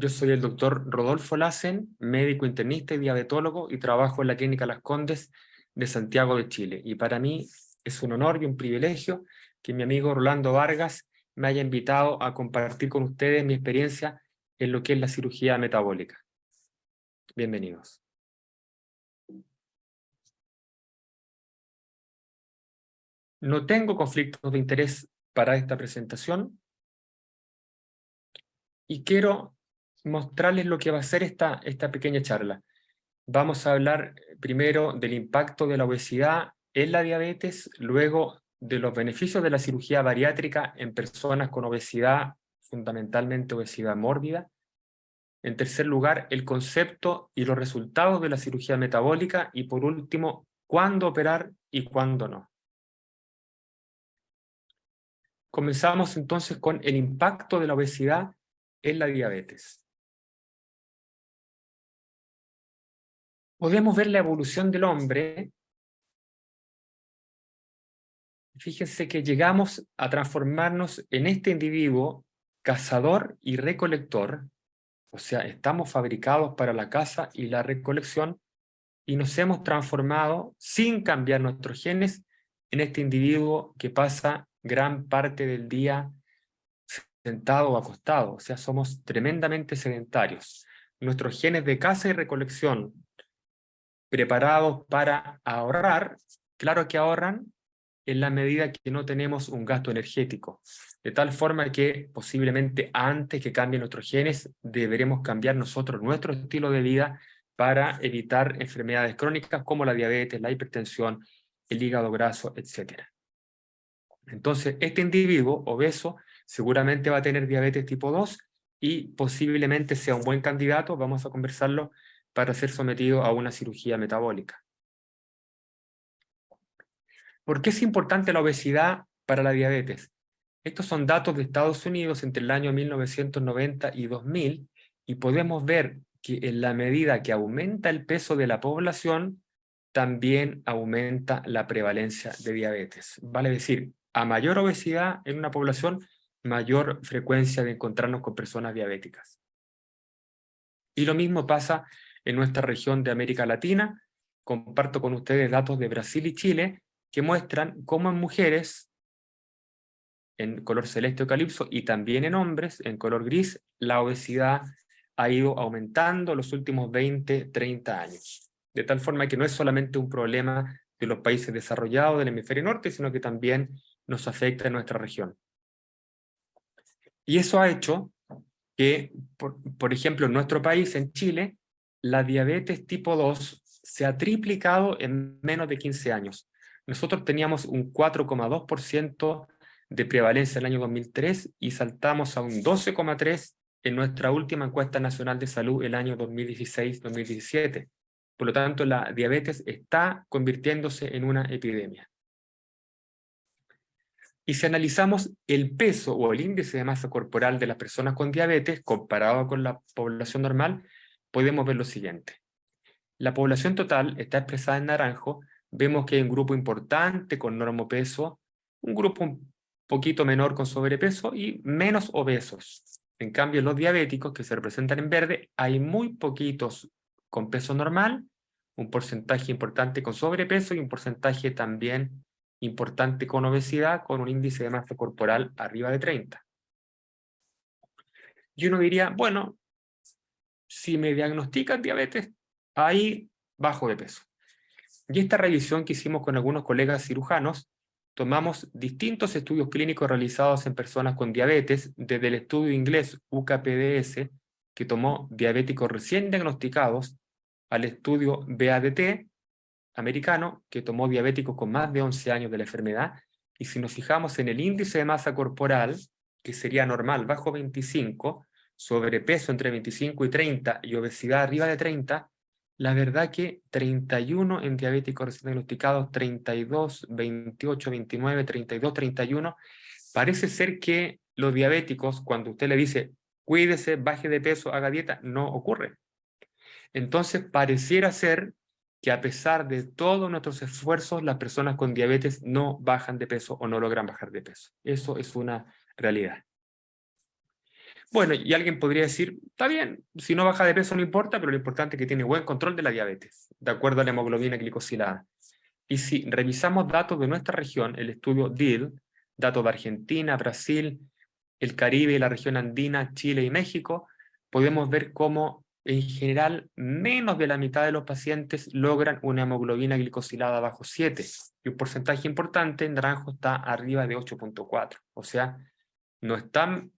Yo soy el doctor Rodolfo Lassen, médico internista y diabetólogo, y trabajo en la Clínica Las Condes de Santiago de Chile. Y para mí es un honor y un privilegio que mi amigo Rolando Vargas me haya invitado a compartir con ustedes mi experiencia en lo que es la cirugía metabólica. Bienvenidos. No tengo conflictos de interés para esta presentación y quiero mostrarles lo que va a ser esta pequeña charla. Vamos a hablar primero del impacto de la obesidad en la diabetes, luego de los beneficios de la cirugía bariátrica en personas con obesidad, fundamentalmente obesidad mórbida. En tercer lugar, el concepto y los resultados de la cirugía metabólica. Y por último, cuándo operar y cuándo no. Comenzamos entonces con el impacto de la obesidad en la diabetes. Podemos ver la evolución del hombre. Fíjense que llegamos a transformarnos en este individuo cazador y recolector, o sea, estamos fabricados para la caza y la recolección, y nos hemos transformado, sin cambiar nuestros genes, en este individuo que pasa gran parte del día sentado o acostado, o sea, somos tremendamente sedentarios. Nuestros genes de caza y recolección, preparados para ahorrar, claro que ahorran en la medida que no tenemos un gasto energético, de tal forma que posiblemente antes que cambien nuestros genes, deberemos cambiar nosotros nuestro estilo de vida para evitar enfermedades crónicas como la diabetes, la hipertensión, el hígado graso, etc. Entonces, este individuo obeso seguramente va a tener diabetes tipo 2 y posiblemente sea un buen candidato, vamos a conversarlo, para ser sometido a una cirugía metabólica. ¿Por qué es importante la obesidad para la diabetes? Estos son datos de Estados Unidos entre el año 1990 y 2000, y podemos ver que en la medida que aumenta el peso de la población, también aumenta la prevalencia de diabetes. Vale decir, a mayor obesidad en una población, mayor frecuencia de encontrarnos con personas diabéticas. Y lo mismo pasa en nuestra región de América Latina. Comparto con ustedes datos de Brasil y Chile que muestran cómo en mujeres en color celeste o calipso y también en hombres en color gris, la obesidad ha ido aumentando los últimos 20, 30 años. De tal forma que no es solamente un problema de los países desarrollados del hemisferio norte, sino que también nos afecta en nuestra región. Y eso ha hecho que, por ejemplo, en nuestro país, en Chile, la diabetes tipo 2 se ha triplicado en menos de 15 años. Nosotros teníamos un 4,2% de prevalencia en el año 2003 y saltamos a un 12,3% en nuestra última encuesta nacional de salud el año 2016-2017. Por lo tanto, la diabetes está convirtiéndose en una epidemia. Y si analizamos el peso o el índice de masa corporal de las personas con diabetes comparado con la población normal, podemos ver lo siguiente. La población total está expresada en naranjo. Vemos que hay un grupo importante con normopeso, un grupo un poquito menor con sobrepeso y menos obesos. En cambio, los diabéticos, que se representan en verde, hay muy poquitos con peso normal, un porcentaje importante con sobrepeso y un porcentaje también importante con obesidad, con un índice de masa corporal arriba de 30. Y uno diría, bueno, si me diagnostican diabetes, ahí bajo de peso. Y esta revisión que hicimos con algunos colegas cirujanos, tomamos distintos estudios clínicos realizados en personas con diabetes, desde el estudio inglés UKPDS, que tomó diabéticos recién diagnosticados, al estudio BADT americano, que tomó diabéticos con más de 11 años de la enfermedad, y si nos fijamos en el índice de masa corporal, que sería normal bajo 25, sobrepeso entre 25 y 30 y obesidad arriba de 30, la verdad que 31 en diabéticos recién diagnosticados, 32, 28, 29, 32, 31, parece ser que los diabéticos, cuando usted le dice cuídese, baje de peso, haga dieta, no ocurre. Entonces pareciera ser que a pesar de todos nuestros esfuerzos, las personas con diabetes no bajan de peso o no logran bajar de peso. Eso es una realidad. Bueno, y alguien podría decir, está bien, si no baja de peso no importa, pero lo importante es que tiene buen control de la diabetes, de acuerdo a la hemoglobina glicosilada. Y si revisamos datos de nuestra región, el estudio DIL, datos de Argentina, Brasil, el Caribe, la región andina, Chile y México, podemos ver cómo en general menos de la mitad de los pacientes logran una hemoglobina glicosilada bajo 7, y un porcentaje importante en naranjo está arriba de 8.4. O sea, no están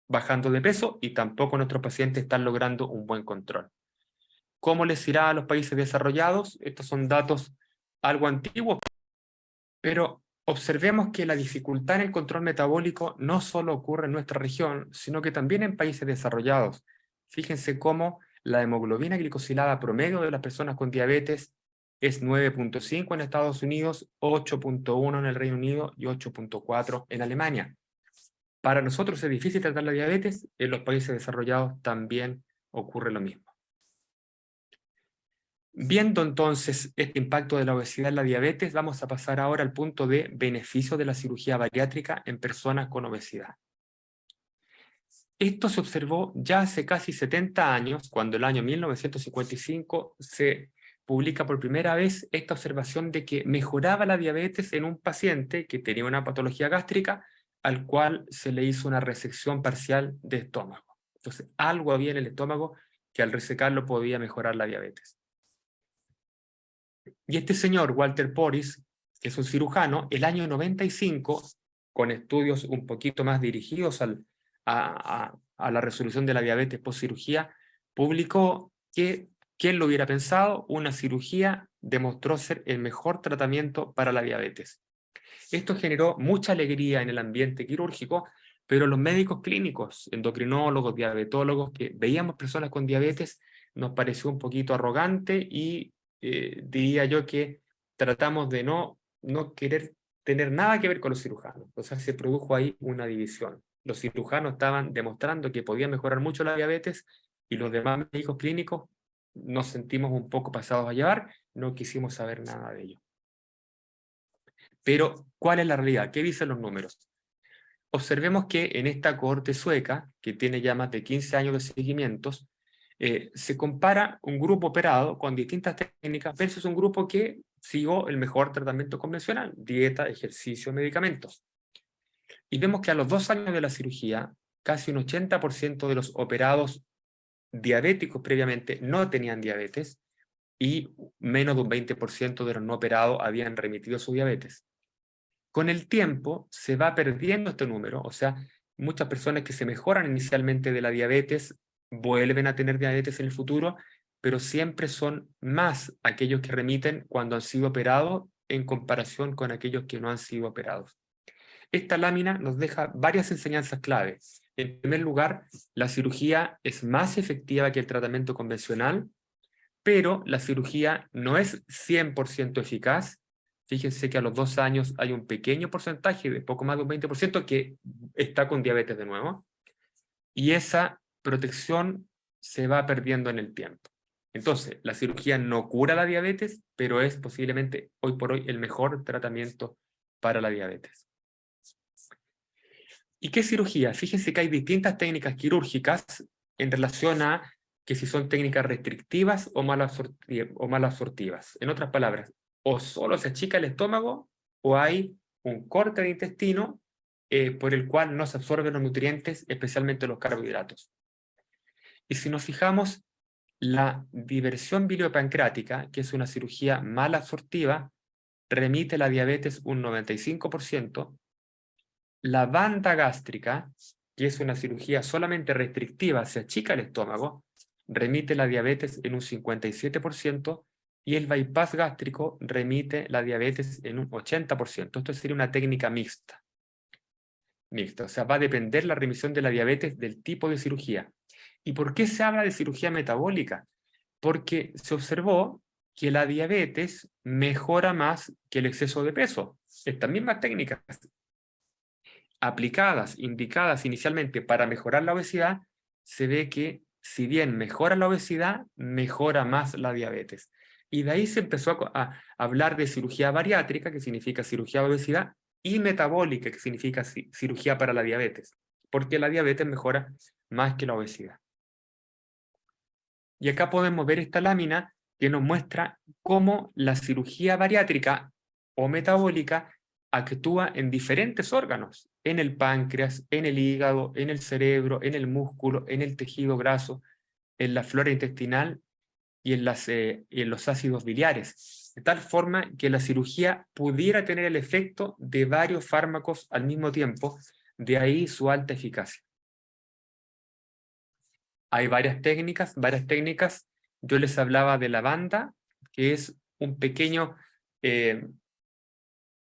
bajando de peso y tampoco nuestros pacientes están logrando un buen control. ¿Cómo les irá a los países desarrollados? Estos son datos algo antiguos, pero observemos que la dificultad en el control metabólico no solo ocurre en nuestra región, sino que también en países desarrollados. Fíjense cómo la hemoglobina glicosilada promedio de las personas con diabetes es 9.5 en Estados Unidos, 8.1 en el Reino Unido y 8.4 en Alemania. Para nosotros es difícil tratar la diabetes, en los países desarrollados también ocurre lo mismo. Viendo entonces este impacto de la obesidad en la diabetes, vamos a pasar ahora al punto de beneficio de la cirugía bariátrica en personas con obesidad. Esto se observó ya hace casi 70 años, cuando el año 1955 se publica por primera vez esta observación de que mejoraba la diabetes en un paciente que tenía una patología gástrica, al cual se le hizo una resección parcial de estómago. Entonces, algo había en el estómago que al resecarlo podía mejorar la diabetes. Y este señor, Walter Porys, que es un cirujano, el año 95, con estudios un poquito más dirigidos a la resolución de la diabetes post-cirugía, publicó que, ¿quién lo hubiera pensado? Una cirugía demostró ser el mejor tratamiento para la diabetes. Esto generó mucha alegría en el ambiente quirúrgico, pero los médicos clínicos, endocrinólogos, diabetólogos, que veíamos personas con diabetes, nos pareció un poquito arrogante y diría yo que tratamos de no querer tener nada que ver con los cirujanos. O sea, se produjo ahí una división. Los cirujanos estaban demostrando que podían mejorar mucho la diabetes y los demás médicos clínicos nos sentimos un poco pasados a llevar, no quisimos saber nada de ello. Pero, ¿cuál es la realidad? ¿Qué dicen los números? Observemos que en esta cohorte sueca, que tiene ya más de 15 años de seguimientos, se compara un grupo operado con distintas técnicas versus un grupo que siguió el mejor tratamiento convencional, dieta, ejercicio, medicamentos. Y vemos que a los 2 años de la cirugía, casi un 80% de los operados diabéticos previamente no tenían diabetes y menos de un 20% de los no operados habían remitido su diabetes. Con el tiempo se va perdiendo este número, o sea, muchas personas que se mejoran inicialmente de la diabetes vuelven a tener diabetes en el futuro, pero siempre son más aquellos que remiten cuando han sido operados en comparación con aquellos que no han sido operados. Esta lámina nos deja varias enseñanzas claves. En primer lugar, la cirugía es más efectiva que el tratamiento convencional, pero la cirugía no es 100% eficaz. Fíjense que a los 2 años hay un pequeño porcentaje, de poco más de un 20%, que está con diabetes de nuevo, y esa protección se va perdiendo en el tiempo. Entonces, la cirugía no cura la diabetes, pero es posiblemente hoy por hoy el mejor tratamiento para la diabetes. ¿Y qué cirugía? Fíjense que hay distintas técnicas quirúrgicas en relación a que si son técnicas restrictivas o mal absortivas. En otras palabras, o solo se achica el estómago o hay un corte de intestino por el cual no se absorben los nutrientes, especialmente los carbohidratos. Y si nos fijamos, la diversión biliopancreática, que es una cirugía mal absortiva, remite la diabetes un 95%. La banda gástrica, que es una cirugía solamente restrictiva, se achica el estómago, remite la diabetes en un 57%, y el bypass gástrico remite la diabetes en un 80%. Esto sería una técnica mixta. O sea, va a depender la remisión de la diabetes del tipo de cirugía. ¿Y por qué se habla de cirugía metabólica? Porque se observó que la diabetes mejora más que el exceso de peso. Estas mismas técnicas aplicadas, indicadas inicialmente para mejorar la obesidad, se ve que si bien mejora la obesidad, mejora más la diabetes. Y de ahí se empezó a hablar de cirugía bariátrica, que significa cirugía de obesidad, y metabólica, que significa cirugía para la diabetes, porque la diabetes mejora más que la obesidad. Y acá podemos ver esta lámina que nos muestra cómo la cirugía bariátrica o metabólica actúa en diferentes órganos, en el páncreas, en el hígado, en el cerebro, en el músculo, en el tejido graso, en la flora intestinal y en los ácidos biliares, de tal forma que la cirugía pudiera tener el efecto de varios fármacos al mismo tiempo, de ahí su alta eficacia. Hay varias técnicas. Yo les hablaba de la banda, que es un pequeño,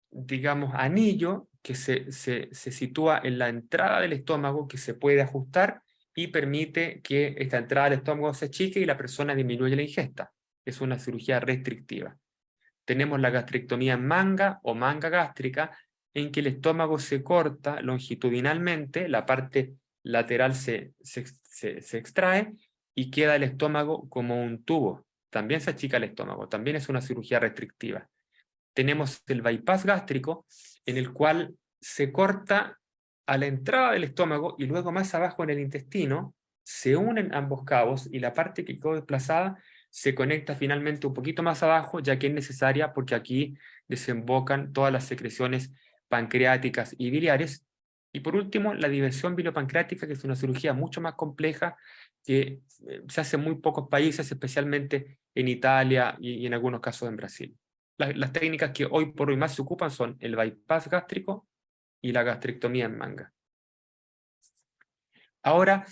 digamos, anillo que se sitúa en la entrada del estómago, que se puede ajustar y permite que esta entrada del estómago se achique y la persona disminuya la ingesta. Es una cirugía restrictiva. Tenemos la gastrectomía en manga o manga gástrica, en que el estómago se corta longitudinalmente, la parte lateral se extrae y queda el estómago como un tubo. También se achica el estómago, también es una cirugía restrictiva. Tenemos el bypass gástrico, en el cual se corta a la entrada del estómago y luego más abajo en el intestino, se unen ambos cabos y la parte que quedó desplazada se conecta finalmente un poquito más abajo, ya que es necesaria porque aquí desembocan todas las secreciones pancreáticas y biliares. Y por último, la diversión biliopancreática, que es una cirugía mucho más compleja que se hace en muy pocos países, especialmente en Italia y en algunos casos en Brasil. Las técnicas que hoy por hoy más se ocupan son el bypass gástrico y la gastrectomía en manga. Ahora,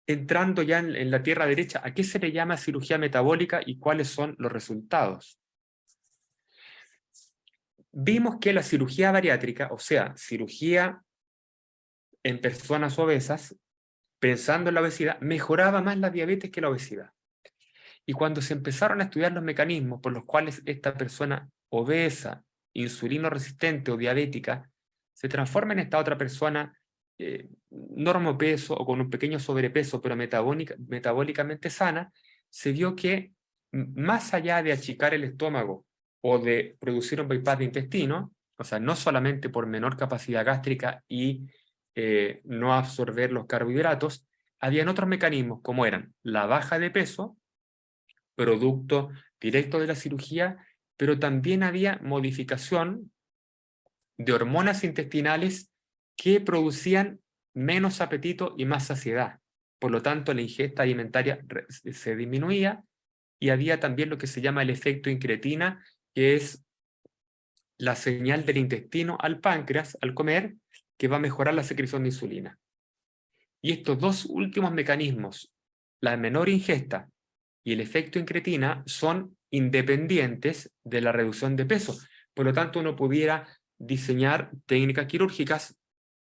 entrando ya en la tierra derecha, ¿a qué se le llama cirugía metabólica y cuáles son los resultados? Vimos que la cirugía bariátrica, o sea, cirugía en personas obesas, pensando en la obesidad, mejoraba más la diabetes que la obesidad. Y cuando se empezaron a estudiar los mecanismos por los cuales esta persona obesa, insulino resistente o diabética, se transforma en esta otra persona normopeso o con un pequeño sobrepeso, pero metabólicamente sana, se vio que más allá de achicar el estómago o de producir un bypass de intestino, o sea, no solamente por menor capacidad gástrica y no absorber los carbohidratos, habían otros mecanismos como eran la baja de peso, producto directo de la cirugía, pero también había modificación de hormonas intestinales que producían menos apetito y más saciedad. Por lo tanto, la ingesta alimentaria se disminuía y había también lo que se llama el efecto incretina, que es la señal del intestino al páncreas al comer, que va a mejorar la secreción de insulina. Y estos dos últimos mecanismos, la menor ingesta y el efecto incretina, son independientes de la reducción de peso. Por lo tanto, uno pudiera diseñar técnicas quirúrgicas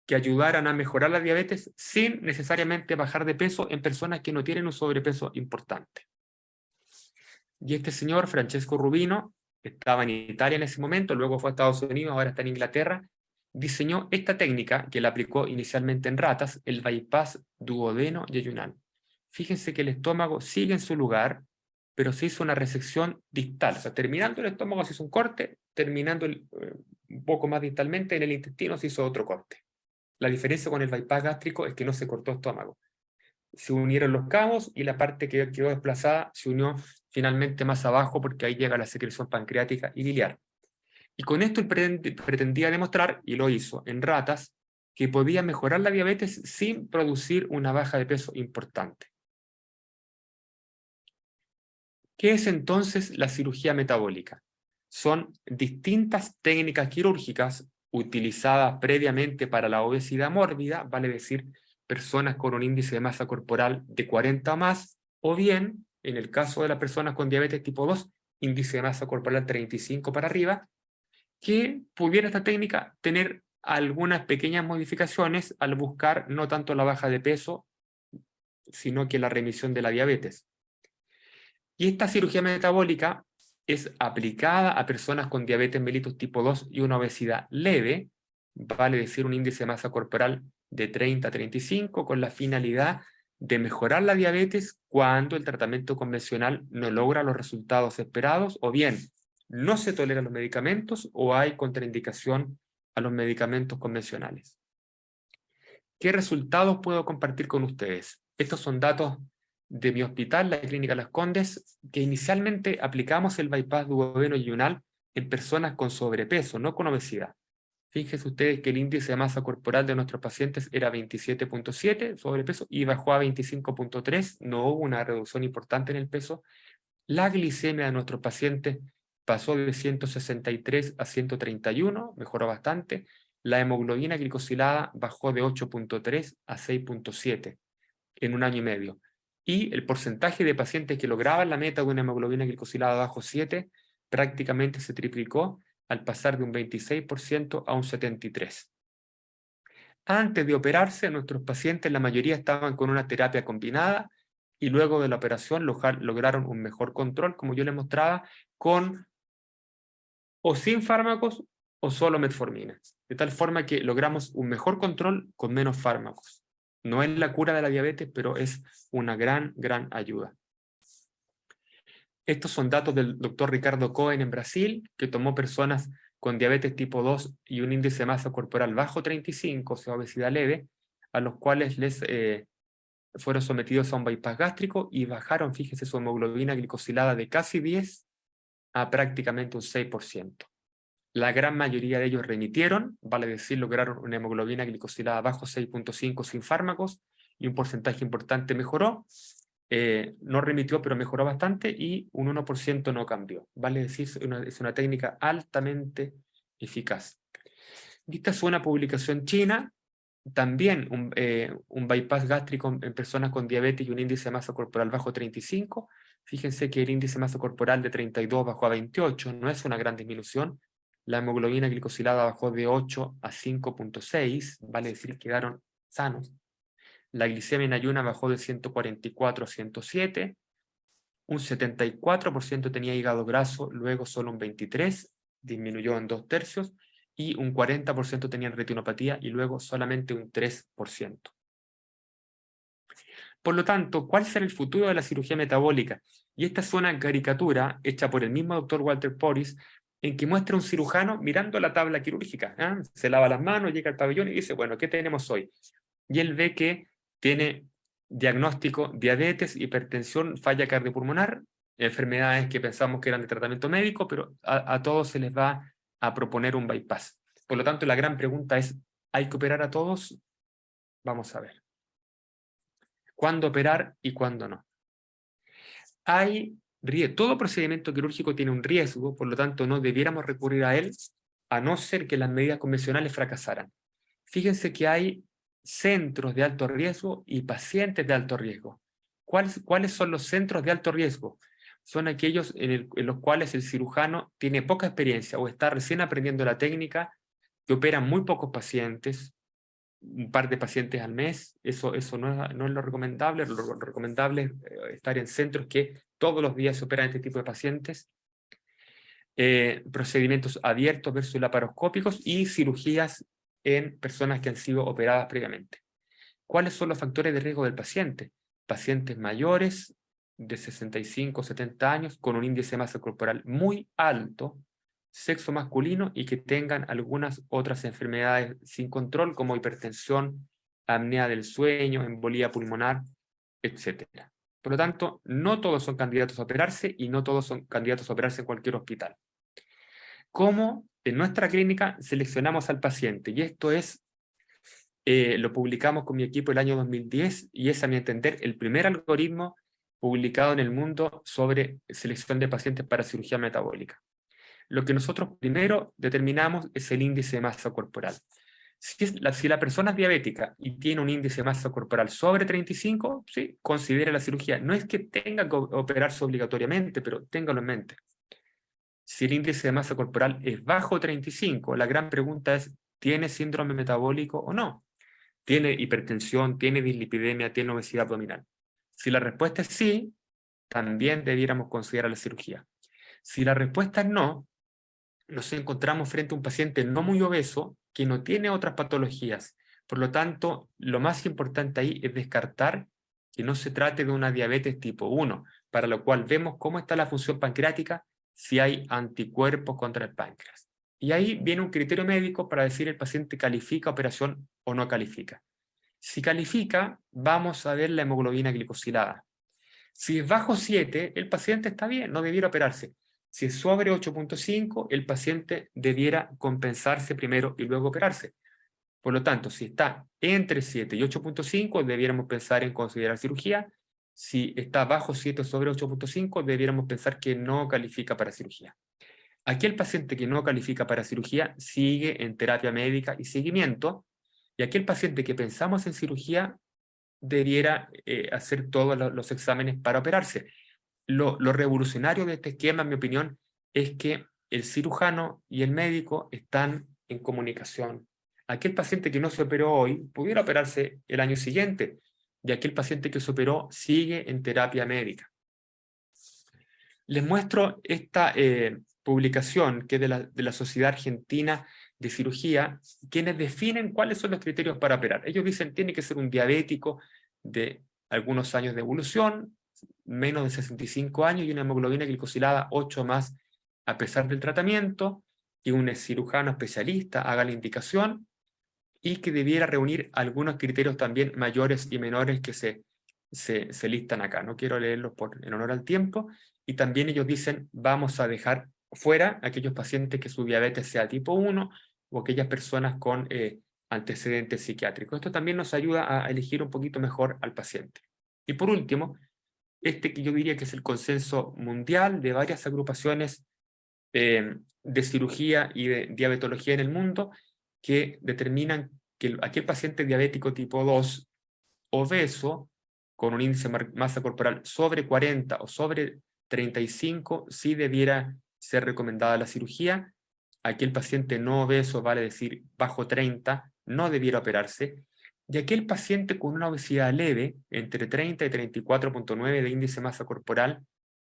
que ayudaran a mejorar la diabetes sin necesariamente bajar de peso en personas que no tienen un sobrepeso importante. Y este señor, Francesco Rubino, estaba en Italia en ese momento, luego fue a Estados Unidos, ahora está en Inglaterra, diseñó esta técnica que la aplicó inicialmente en ratas, el bypass duodeno yeyunal. Fíjense que el estómago sigue en su lugar, pero se hizo una resección distal. O sea, terminando el estómago se hizo un corte, terminando un poco más distalmente en el intestino se hizo otro corte. La diferencia con el bypass gástrico es que no se cortó estómago. Se unieron los cabos y la parte que quedó desplazada se unió finalmente más abajo porque ahí llega la secreción pancreática y biliar. Y con esto él pretendía demostrar, y lo hizo en ratas, que podía mejorar la diabetes sin producir una baja de peso importante. ¿Qué es entonces la cirugía metabólica? Son distintas técnicas quirúrgicas utilizadas previamente para la obesidad mórbida, vale decir, personas con un índice de masa corporal de 40 o más, o bien, en el caso de las personas con diabetes tipo 2, índice de masa corporal 35 para arriba, que pudiera esta técnica tener algunas pequeñas modificaciones al buscar no tanto la baja de peso, sino que la remisión de la diabetes. Y esta cirugía metabólica es aplicada a personas con diabetes mellitus tipo 2 y una obesidad leve, vale decir un índice de masa corporal de 30 a 35, con la finalidad de mejorar la diabetes cuando el tratamiento convencional no logra los resultados esperados, o bien no se toleran los medicamentos o hay contraindicación a los medicamentos convencionales. ¿Qué resultados puedo compartir con ustedes? Estos son datos de mi hospital, la Clínica Las Condes, que inicialmente aplicamos el bypass duodeno-yunal en personas con sobrepeso, no con obesidad. Fíjense ustedes que el índice de masa corporal de nuestros pacientes era 27.7 sobrepeso y bajó a 25.3, no hubo una reducción importante en el peso. La glicemia de nuestros pacientes pasó de 163 a 131, mejoró bastante. La hemoglobina glicosilada bajó de 8.3 a 6.7 en un año y medio. Y el porcentaje de pacientes que lograban la meta de una hemoglobina glicosilada bajo 7 prácticamente se triplicó al pasar de un 26% a un 73%. Antes de operarse, nuestros pacientes, la mayoría estaban con una terapia combinada y luego de la operación lograron un mejor control, como yo les mostraba, con o sin fármacos o solo metformina. De tal forma que logramos un mejor control con menos fármacos. No es la cura de la diabetes, pero es una gran ayuda. Estos son datos del doctor Ricardo Cohen en Brasil, que tomó personas con diabetes tipo 2 y un índice de masa corporal bajo 35, o sea, obesidad leve, a los cuales les fueron sometidos a un bypass gástrico y bajaron, fíjese, su hemoglobina glicosilada de casi 10 a prácticamente un 6%. La gran mayoría de ellos remitieron, vale decir, lograron una hemoglobina glicosilada bajo 6.5 sin fármacos, y un porcentaje importante mejoró. No remitió, pero mejoró bastante, y un 1% no cambió. Vale decir, es una técnica altamente eficaz. Esta es una publicación china, también un bypass gástrico en personas con diabetes y un índice de masa corporal bajo 35. Fíjense que el índice de masa corporal de 32 bajó a 28, no es una gran disminución. La hemoglobina glicosilada bajó de 8 a 5.6, vale decir, quedaron sanos. La glicemia en ayuna bajó de 144 a 107. Un 74% tenía hígado graso, luego solo un 23%, disminuyó en 2/3, y un 40% tenían retinopatía y luego solamente un 3%. Por lo tanto, ¿cuál será el futuro de la cirugía metabólica? Y esta es una caricatura hecha por el mismo doctor Walter Porys, en que muestra un cirujano mirando la tabla quirúrgica. Se lava las manos, llega al pabellón y dice, bueno, ¿qué tenemos hoy? Y él ve que tiene diagnóstico: diabetes, hipertensión, falla cardiopulmonar, enfermedades que pensamos que eran de tratamiento médico, pero a todos se les va a proponer un bypass. Por lo tanto, la gran pregunta es, ¿hay que operar a todos? Vamos a ver. ¿Cuándo operar y cuándo no? Todo procedimiento quirúrgico tiene un riesgo, por lo tanto no debiéramos recurrir a él, a no ser que las medidas convencionales fracasaran. Fíjense que hay centros de alto riesgo y pacientes de alto riesgo. ¿Cuáles son los centros de alto riesgo? Son aquellos en los cuales el cirujano tiene poca experiencia o está recién aprendiendo la técnica, que operan muy pocos pacientes, un par de pacientes al mes. Eso no es lo recomendable. Lo recomendable es estar en centros que todos los días se operan este tipo de pacientes. Procedimientos abiertos versus laparoscópicos y cirugías en personas que han sido operadas previamente. ¿Cuáles son los factores de riesgo del paciente? Pacientes mayores de 65 o 70 años con un índice de masa corporal muy alto, sexo masculino, y que tengan algunas otras enfermedades sin control como hipertensión, apnea del sueño, embolía pulmonar, etc. Por lo tanto, no todos son candidatos a operarse y no todos son candidatos a operarse en cualquier hospital. ¿Cómo en nuestra clínica seleccionamos al paciente? Y esto lo publicamos con mi equipo el año 2010 y es, a mi entender, el primer algoritmo publicado en el mundo sobre selección de pacientes para cirugía metabólica. Lo que nosotros primero determinamos es el índice de masa corporal. Si la persona es diabética y tiene un índice de masa corporal sobre 35, sí, considere la cirugía. No es que tenga que operarse obligatoriamente, pero téngalo en mente. Si el índice de masa corporal es bajo 35, la gran pregunta es, ¿tiene síndrome metabólico o no? ¿Tiene hipertensión, tiene dislipidemia, tiene obesidad abdominal? Si la respuesta es sí, también debiéramos considerar la cirugía. Si la respuesta es no, nos encontramos frente a un paciente no muy obeso que no tiene otras patologías. Por lo tanto, lo más importante ahí es descartar que no se trate de una diabetes tipo 1, para lo cual vemos cómo está la función pancreática, si hay anticuerpos contra el páncreas. Y ahí viene un criterio médico para decir el paciente califica operación o no califica. Si califica, vamos a ver la hemoglobina glicosilada. Si es bajo 7, el paciente está bien, no debiera operarse. Si es sobre 8.5, el paciente debiera compensarse primero y luego operarse. Por lo tanto, si está entre 7 y 8.5, debiéramos pensar en considerar cirugía. Si está bajo 7 sobre 8.5, debiéramos pensar que no califica para cirugía. Aquel paciente que no califica para cirugía sigue en terapia médica y seguimiento, y aquel paciente que pensamos en cirugía debiera hacer todos los exámenes para operarse. Lo revolucionario de este esquema, en mi opinión, es que el cirujano y el médico están en comunicación. Aquel paciente que no se operó hoy pudiera operarse el año siguiente, y aquel paciente que se operó sigue en terapia médica. Les muestro esta publicación que es de la Sociedad Argentina de Cirugía, quienes definen cuáles son los criterios para operar. Ellos dicen, tiene que ser un diabético de algunos años de evolución, menos de 65 años y una hemoglobina glicosilada 8 más a pesar del tratamiento, y un cirujano especialista haga la indicación, y que debiera reunir algunos criterios también mayores y menores que se listan acá. No quiero leerlos en honor al tiempo. Y también ellos dicen, vamos a dejar fuera aquellos pacientes que su diabetes sea tipo 1 o aquellas personas con antecedentes psiquiátricos. Esto también nos ayuda a elegir un poquito mejor al paciente. Y por último, este que yo diría que es el consenso mundial de varias agrupaciones de cirugía y de diabetología en el mundo, que determinan que aquel paciente diabético tipo 2 obeso, con un índice de masa corporal sobre 40 o sobre 35, sí debiera ser recomendada la cirugía. Aquel paciente no obeso, vale decir bajo 30, no debiera operarse. Y aquel paciente con una obesidad leve, entre 30 y 34.9 de índice de masa corporal,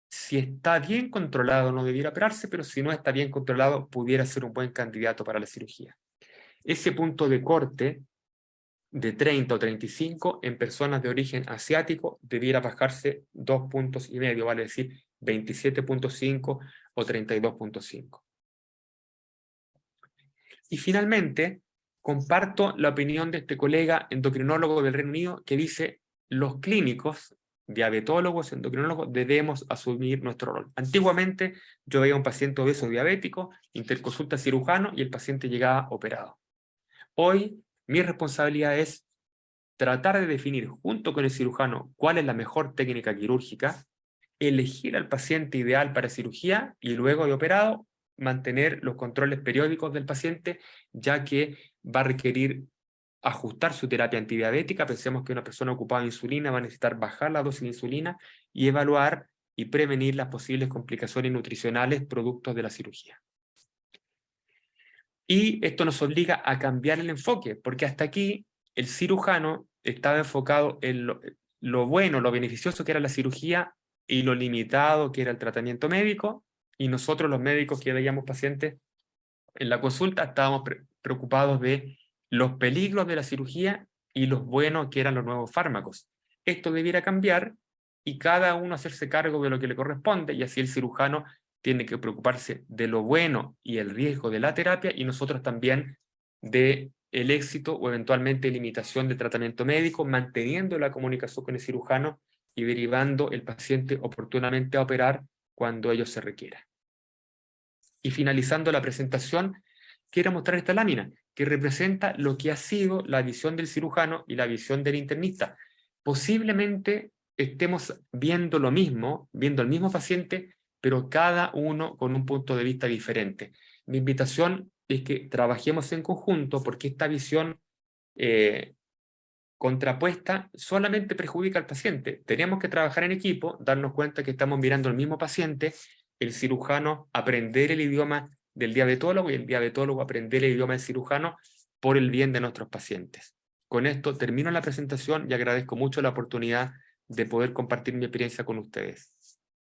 si está bien controlado no debiera operarse, pero si no está bien controlado pudiera ser un buen candidato para la cirugía. Ese punto de corte de 30 o 35 en personas de origen asiático debiera bajarse 2,5 puntos, vale decir 27.5 o 32.5. Y finalmente, comparto la opinión de este colega endocrinólogo del Reino Unido que dice, los clínicos, diabetólogos, endocrinólogos, debemos asumir nuestro rol. Antiguamente yo veía a un paciente obeso diabético, interconsulta cirujano y el paciente llegaba operado. Hoy mi responsabilidad es tratar de definir junto con el cirujano cuál es la mejor técnica quirúrgica, elegir al paciente ideal para cirugía y luego de operado mantener los controles periódicos del paciente, ya que va a requerir ajustar su terapia antidiabética. Pensemos que una persona ocupada de insulina va a necesitar bajar la dosis de insulina y evaluar y prevenir las posibles complicaciones nutricionales producto de la cirugía. Y esto nos obliga a cambiar el enfoque, porque hasta aquí el cirujano estaba enfocado en lo bueno, lo beneficioso que era la cirugía y lo limitado que era el tratamiento médico, y nosotros los médicos que veíamos pacientes en la consulta estábamos preocupados de los peligros de la cirugía y los buenos que eran los nuevos fármacos. Esto debiera cambiar y cada uno hacerse cargo de lo que le corresponde, y así el cirujano tiene que preocuparse de lo bueno y el riesgo de la terapia, y nosotros también de el éxito o eventualmente limitación del tratamiento médico, manteniendo la comunicación con el cirujano y derivando el paciente oportunamente a operar cuando ello se requiera. Y finalizando la presentación, quiero mostrar esta lámina, que representa lo que ha sido la visión del cirujano y la visión del internista. Posiblemente estemos viendo lo mismo, viendo al mismo paciente, pero cada uno con un punto de vista diferente. Mi invitación es que trabajemos en conjunto, porque esta visión contrapuesta solamente perjudica al paciente. Tenemos que trabajar en equipo, darnos cuenta que estamos mirando al mismo paciente, el cirujano aprender el idioma del diabetólogo y el diabetólogo aprender el idioma del cirujano por el bien de nuestros pacientes. Con esto termino la presentación y agradezco mucho la oportunidad de poder compartir mi experiencia con ustedes.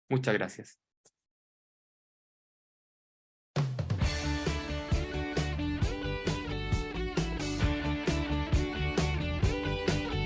Muchas gracias.